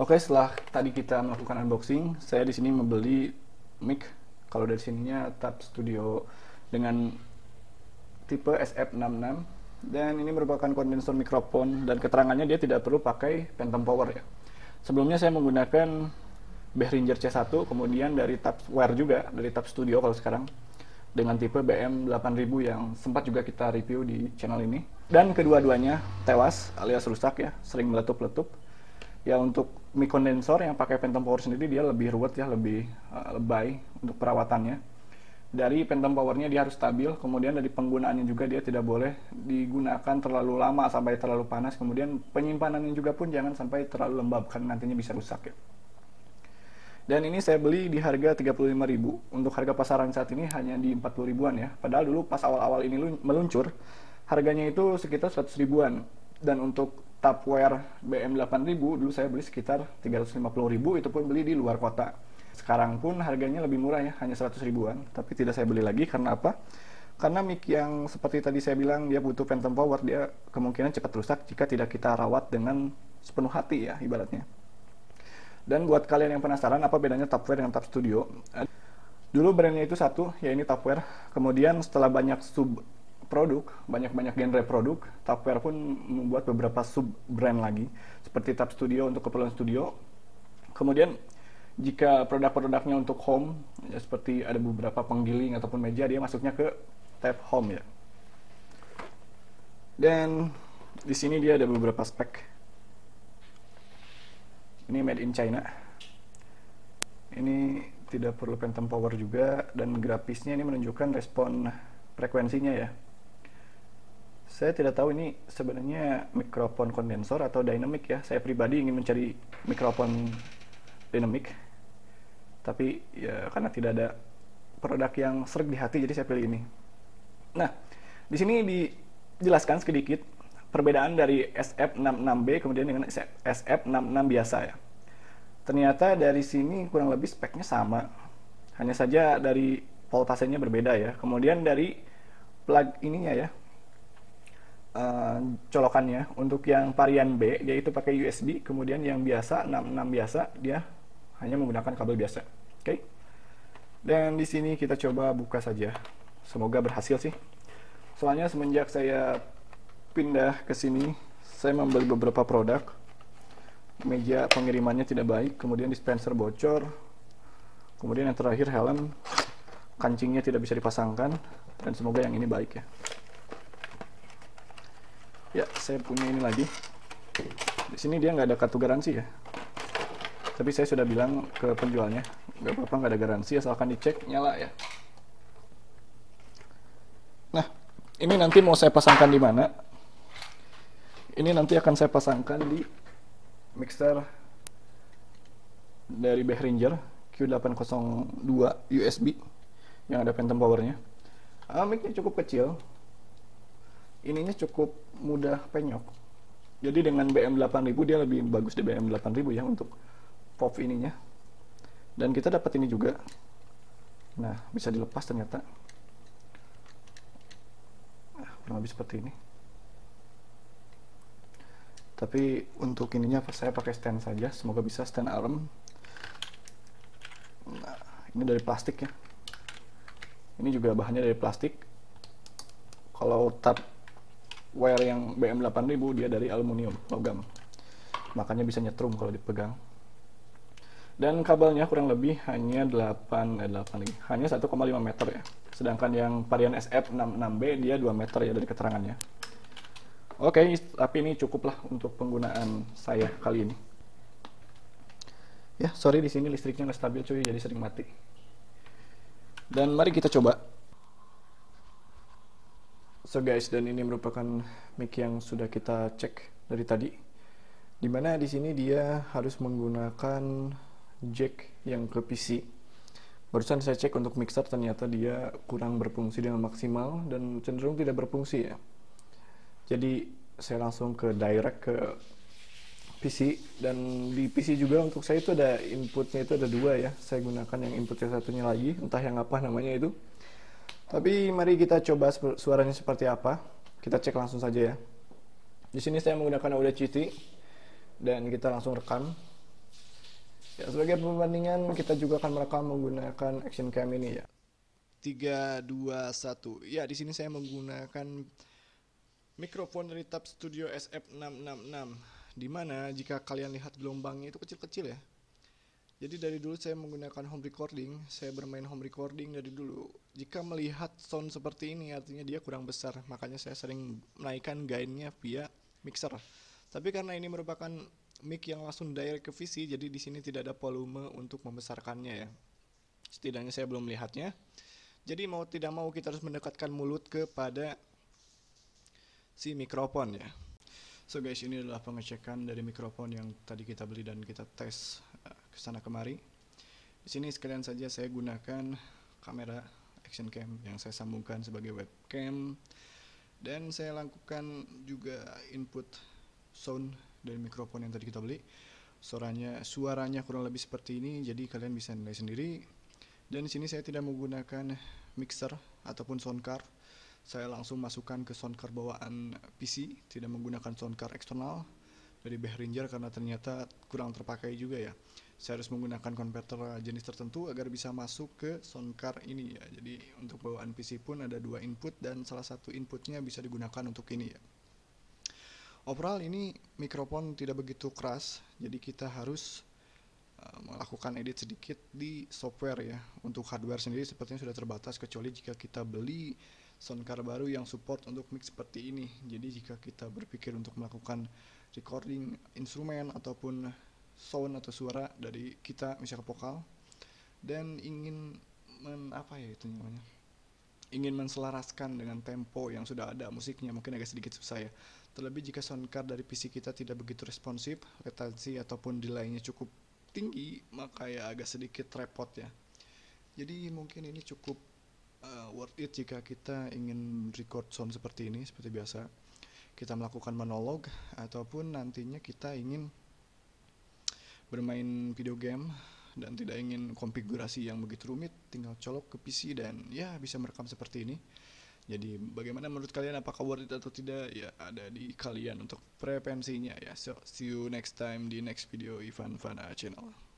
Oke, setelah tadi kita melakukan unboxing, saya di sini membeli mic. Kalau dari sininya Tab Studio dengan tipe SF66, dan ini merupakan kondensor mikrofon, dan keterangannya dia tidak perlu pakai phantom power ya. Sebelumnya saya menggunakan Behringer C1, kemudian dari Tabware juga, dari Tab Studio kalau sekarang, dengan tipe BM8000 yang sempat juga kita review di channel ini. Dan kedua-duanya tewas alias rusak ya, sering meletup-letup. Ya, untuk mic kondensor yang pakai phantom power sendiri dia lebih ruwet ya, lebih lebay untuk perawatannya. Dari phantom powernya dia harus stabil, kemudian dari penggunaannya juga dia tidak boleh digunakan terlalu lama sampai terlalu panas, kemudian penyimpanannya juga pun jangan sampai terlalu lembab karena nantinya bisa rusak ya. Dan ini saya beli di harga 35.000. Untuk harga pasaran saat ini hanya di 40 ribuan ya. Padahal dulu pas awal-awal ini meluncur, harganya itu sekitar 100 ribuan. Dan untuk Tabware BM8000 dulu saya beli sekitar 350.000, itu pun beli di luar kota. Sekarang pun harganya lebih murah ya, hanya 100 ribuan. Tapi tidak saya beli lagi karena apa? Karena mic yang seperti tadi saya bilang dia butuh phantom power, dia kemungkinan cepat rusak jika tidak kita rawat dengan sepenuh hati ya ibaratnya. Dan buat kalian yang penasaran apa bedanya Tabware dengan Tab Studio, dulu brandnya itu satu, ya ini Tabware. Kemudian setelah banyak sub produk, banyak genre produk, Tabware pun membuat beberapa sub brand lagi, seperti Tab Studio untuk keperluan studio. Kemudian jika produk-produknya untuk home, ya seperti ada beberapa penggiling ataupun meja, dia masuknya ke tab home ya. Dan di sini dia ada beberapa spek. Ini made in China. Ini tidak perlu phantom power juga, dan grafisnya ini menunjukkan respon frekuensinya ya. Saya tidak tahu ini sebenarnya mikrofon kondensor atau dynamic ya. Saya pribadi ingin mencari mikrofon dynamic, tapi ya karena tidak ada produk yang serak di hati, jadi saya pilih ini. Nah, di sini dijelaskan sedikit perbedaan dari SF66B kemudian dengan SF66 biasa ya. Ternyata dari sini kurang lebih speknya sama, hanya saja dari voltasenya berbeda ya. Kemudian dari plug ininya ya, colokannya untuk yang varian B dia itu pakai USB, kemudian yang biasa 66 biasa dia hanya menggunakan kabel biasa. Oke. Dan di sini kita coba buka saja. Semoga berhasil sih. Soalnya semenjak saya pindah ke sini, saya membeli beberapa produk. Meja pengirimannya tidak baik, kemudian dispenser bocor, kemudian yang terakhir helm kancingnya tidak bisa dipasangkan, dan semoga yang ini baik ya. Ya, saya punya ini lagi. Di sini dia nggak ada kartu garansi ya. Tapi saya sudah bilang ke penjualnya, nggak apa-apa, nggak ada garansi asalkan dicek nyala ya. Nah, ini nanti mau saya pasangkan di mana? Ini nanti akan saya pasangkan di mixer dari Behringer Q802 USB yang ada phantom powernya. Mic-nya cukup kecil, ininya cukup mudah penyok. Jadi dengan BM8000 dia lebih bagus di BM8000 ya untuk pop ininya. Dan kita dapat ini juga. Nah, bisa dilepas ternyata. Kurang lebih seperti ini. Tapi untuk ininya saya pakai stand saja, semoga bisa stand arm. Nah, ini dari plastik ya. Ini juga bahannya dari plastik. Kalau Tabware yang BM8000 dia dari aluminium, logam. Makanya bisa nyetrum kalau dipegang. Dan kabelnya kurang lebih hanya 1,5 meter ya. Sedangkan yang varian SF66B dia 2 meter ya dari keterangannya. Oke, tapi ini cukuplah untuk penggunaan saya kali ini. Ya, sorry di sini listriknya nggak stabil cuy, jadi sering mati. Dan mari kita coba. So guys, dan ini merupakan mic yang sudah kita cek dari tadi. Dimana di sini dia harus menggunakan jack yang ke PC. Barusan saya cek untuk mixer, ternyata dia kurang berfungsi dengan maksimal dan cenderung tidak berfungsi ya. Jadi saya langsung ke direct ke PC, dan di PC juga untuk saya itu ada inputnya itu ada 2 ya. Saya gunakan yang input yang satunya lagi, entah yang apa namanya itu. Tapi mari kita coba suaranya seperti apa. Kita cek langsung saja ya. Di sini saya menggunakan Audacity dan kita langsung rekam. Ya, sebagai perbandingan kita juga akan merekam menggunakan action cam ini ya. 3, 2, 1. Ya, di sini saya menggunakan mikrofon dari Tab Studio SF666. Dimana jika kalian lihat gelombangnya itu kecil-kecil ya. Jadi dari dulu saya menggunakan home recording, saya bermain home recording dari dulu. Jika melihat sound seperti ini artinya dia kurang besar, makanya saya sering menaikkan gainnya via mixer. Tapi karena ini merupakan mic yang langsung direct ke VC, jadi di sini tidak ada volume untuk membesarkannya ya. Setidaknya saya belum melihatnya. Jadi mau tidak mau kita harus mendekatkan mulut kepada si mikrofon ya. So guys, ini adalah pengecekan dari mikrofon yang tadi kita beli dan kita tes kesana kemari. Di sini sekalian saja saya gunakan kamera action cam yang saya sambungkan sebagai webcam, dan saya lakukan juga input sound dari mikrofon yang tadi kita beli. Suaranya kurang lebih seperti ini, jadi kalian bisa nilai sendiri. Dan di sini saya tidak menggunakan mixer ataupun sound card. Saya langsung masukkan ke sound card bawaan PC, tidak menggunakan sound card eksternal dari Behringer karena ternyata kurang terpakai juga ya. Saya harus menggunakan konverter jenis tertentu agar bisa masuk ke sound card ini ya. Jadi untuk bawaan PC pun ada 2 input dan salah satu inputnya bisa digunakan untuk ini ya. Overall ini mikrofon tidak begitu keras, jadi kita harus melakukan edit sedikit di software ya. Untuk hardware sendiri sepertinya sudah terbatas kecuali jika kita beli soundcard baru yang support untuk mix seperti ini. Jadi jika kita berpikir untuk melakukan recording instrumen ataupun sound atau suara dari kita misalnya vokal dan ingin ingin menselaraskan dengan tempo yang sudah ada musiknya, mungkin agak sedikit susah ya. Terlebih jika soundcard dari PC kita tidak begitu responsif, latensi ataupun delay-nya cukup tinggi, maka ya agak sedikit repot ya. Jadi mungkin ini cukup worth it jika kita ingin record sound seperti ini. Seperti biasa kita melakukan monolog ataupun nantinya kita ingin bermain video game dan tidak ingin konfigurasi yang begitu rumit, tinggal colok ke PC dan ya bisa merekam seperti ini. Jadi bagaimana menurut kalian, apakah worth it atau tidak? Ya ada di kalian untuk preferensinya ya. So see you next time di next video Ivan Fana Channel.